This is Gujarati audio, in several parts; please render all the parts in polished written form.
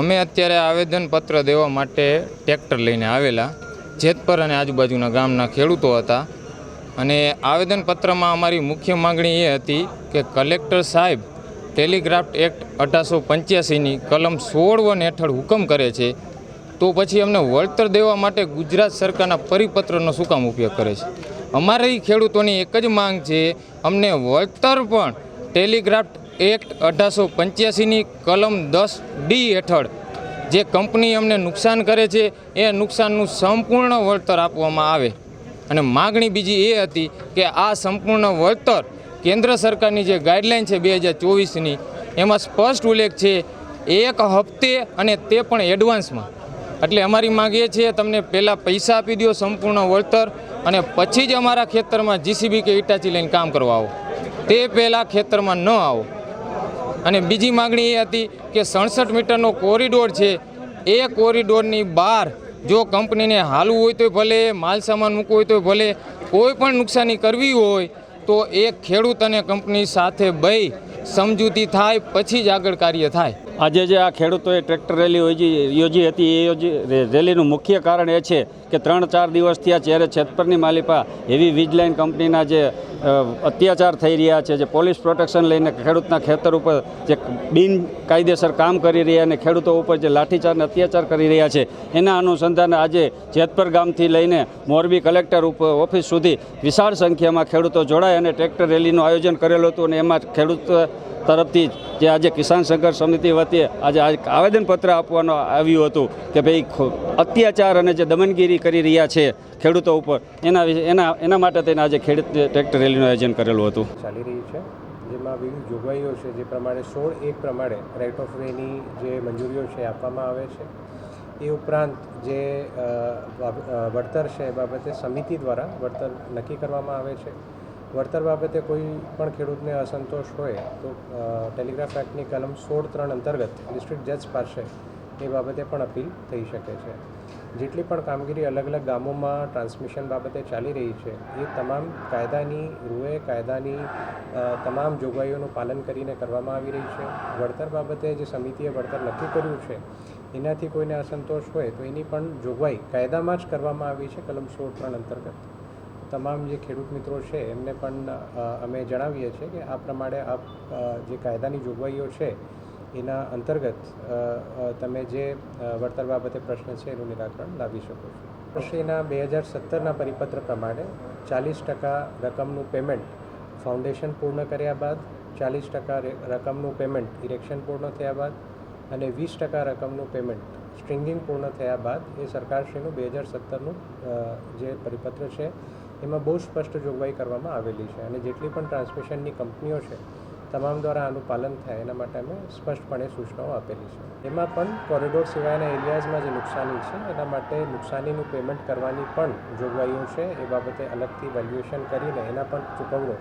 અમે અત્યારે આવેદનપત્ર દેવા માટે ટ્રેક્ટર લઈને આવેલા જેતપર અને આજુબાજુના ગામના ખેડૂતો હતા અને આવેદનપત્રમાં અમારી મુખ્ય માંગણી એ હતી કે કલેક્ટર સાહેબ ટેલિગ્રાફ્ટ એક્ટ 1885ની કલમ 16 હેઠળ હુકમ કરે છે તો પછી અમને વળતર દેવા માટે ગુજરાત સરકારના પરિપત્રનો શું કામ ઉપયોગ કરે છે। અમારી ખેડૂતોની એક જ માંગ છે, અમને વળતર પણ ટેલિગ્રાફ્ટ એક્ટ 1885ની કલમ 10D હેઠળ જે કંપની અમને નુકસાન કરે છે એ નુકસાનનું સંપૂર્ણ વળતર આપવામાં આવે અને માગણી બીજી એ હતી કે આ સંપૂર્ણ વળતર કેન્દ્ર સરકારની જે ગાઈડલાઈન છે 2024ની એમાં સ્પષ્ટ ઉલ્લેખ છે 1 હપ્તે અને તે પણ એડવાન્સમાં। એટલે અમારી માંગ એ છે તમને પહેલાં પૈસા આપી દો સંપૂર્ણ વળતર અને પછી જ અમારા ખેતરમાં જીસીબી કે ઈટાચી લઈને કામ કરવા આવો, તે પહેલાં ખેતરમાં ન આવો। અને બીજી માગણી એ હતી કે 67 મીટરનો કોરિડોર છે એ કોરિડોરની બહાર જો કંપનીને હાલવું હોય તો ભલે, માલ સામાન મૂકવો હોય તો ભલે, કોઈ પણ નુકસાની કરવી હોય તો એ ખેડૂત અને કંપની સાથે બેસી સમજૂતી થાય પછી જ આગળ કાર્ય થાય। આજે જે આ ખેડૂતોએ ટ્રેક્ટર રેલી યોજી હતી એ રેલીનું મુખ્ય કારણ એ છે કે 3-4 દિવસથી આ જેતપરની માલિપા હેવી વીજલાઇન કંપનીના જે અત્યાચાર થઈ રહ્યા છે, જે પોલીસ પ્રોટેક્શન લઈને ખેડૂતના ખેતર ઉપર જે બિનકાયદેસર કામ કરી રહ્યા અને ખેડૂતો ઉપર જે લાઠીચાર્જ અત્યાચાર કરી રહ્યા છે એના અનુસંધાને આજે જેતપર ગામથી લઈને મોરબી કલેક્ટર ઓફિસ સુધી વિશાળ સંખ્યામાં ખેડૂતો જોડાય અને ટ્રેક્ટર રેલીનું આયોજન કરેલું હતું અને એમાં ખેડૂત તરફથી જે આજે કિસાન સંઘર્ષ સમિતિ વતીએ આજે આવેદનપત્ર આપવાનું આવ્યું હતું કે ભાઈ અત્યાચાર અને જે દમનગીરી કરી રહ્યા છે ખેડૂતો ઉપર એના માટે થઈને આજે ખેડૂત ટ્રેક્ટર રેલીનું આયોજન કરેલું હતું। ચાલી રહી છે જેમાં વિવિધ જોગવાઈઓ છે જે પ્રમાણે 16(1) પ્રમાણે રાઇટ ઓફ વેની જે મંજૂરીઓ છે આપવામાં આવે છે। એ ઉપરાંત જે વળતર છે એ બાબતે સમિતિ દ્વારા વળતર નક્કી કરવામાં આવે છે। વળતર બાબતે કોઈ પણ ખેડૂતને અસંતોષ હોય તો ટેલિગ્રાફ એક્ટની કલમ 16(3) અંતર્ગત ડિસ્ટ્રિક્ટ જજ પાસે એ બાબતે પણ અપીલ થઈ શકે છે। જેટલી પણ કામગીરી અલગ અલગ ગામોમાં ટ્રાન્સમિશન બાબતે ચાલી રહી છે એ તમામ કાયદાની રૂએ કાયદાની તમામ જોગવાઈઓનું પાલન કરીને કરવામાં આવી રહી છે। વળતર બાબતે જે સમિતિએ વળતર નક્કી કર્યું છે એનાથી કોઈને અસંતોષ હોય તો એની પણ જોગવાઈ કાયદામાં જ કરવામાં આવી છે કલમ 16(3) અંતર્ગત। તમામ જે ખેડૂત મિત્રો છે એમને પણ અમે જણાવીએ છીએ કે આ પ્રમાણે આપ જે કાયદાની જોગવાઈઓ છે એના અંતર્ગત તમે જે વળતર બાબતે પ્રશ્ન છે એનું નિરાકરણ લાવી શકો છો। વર્ષેના 2017ના પરિપત્ર પ્રમાણે 40% રકમનું પેમેન્ટ ફાઉન્ડેશન પૂર્ણ કર્યા બાદ, 40% રકમનું પેમેન્ટ ઇરેક્શન પૂર્ણ થયા બાદ અને 20% રકમનું પેમેન્ટ સ્ટ્રિંગિંગ પૂર્ણ થયા બાદ એ સરકારશ્રીનું 2017નું જે પરિપત્ર છે એમાં બહુ સ્પષ્ટ જોગવાઈ કરવામાં આવેલી છે અને જેટલી પણ ટ્રાન્સમિશનની કંપનીઓ છે તમામ દ્વારા આનું પાલન થાય એના માટે અમે સ્પષ્ટપણે સૂચનાઓ આપેલી છે। એમાં પણ કોરિડોર સિવાયના એરિયાઝમાં જે નુકસાની છે એના માટે નુકસાનીનું પેમેન્ટ કરવાની પણ જોગવાઈઓ છે, એ બાબતે અલગથી વેલ્યુએશન કરીને એના પણ ચૂકવણો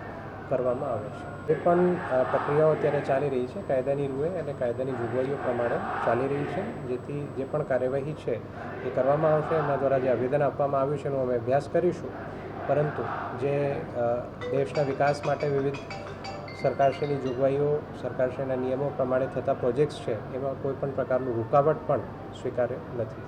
કરવામાં આવે છે। એ પણ પ્રક્રિયાઓ અત્યારે ચાલી રહી છે, કાયદાની રૂએ અને કાયદાની જોગવાઈઓ પ્રમાણે ચાલી રહી છે, જેથી જે પણ કાર્યવાહી છે એ કરવામાં આવશે। એમના દ્વારા જે આવેદન આપવામાં આવ્યું છે એનો અમે અભ્યાસ કરીશું, પરંતુ જે દેશના વિકાસ માટે વિવિધ સરકારશ્રીની જોગવાઈઓ, સરકારશ્રીના નિયમો પ્રમાણે થતા પ્રોજેક્ટ્સ છે એમાં કોઈ પણ પ્રકારનું રૂકાવટ પણ સ્વીકાર્ય નથી।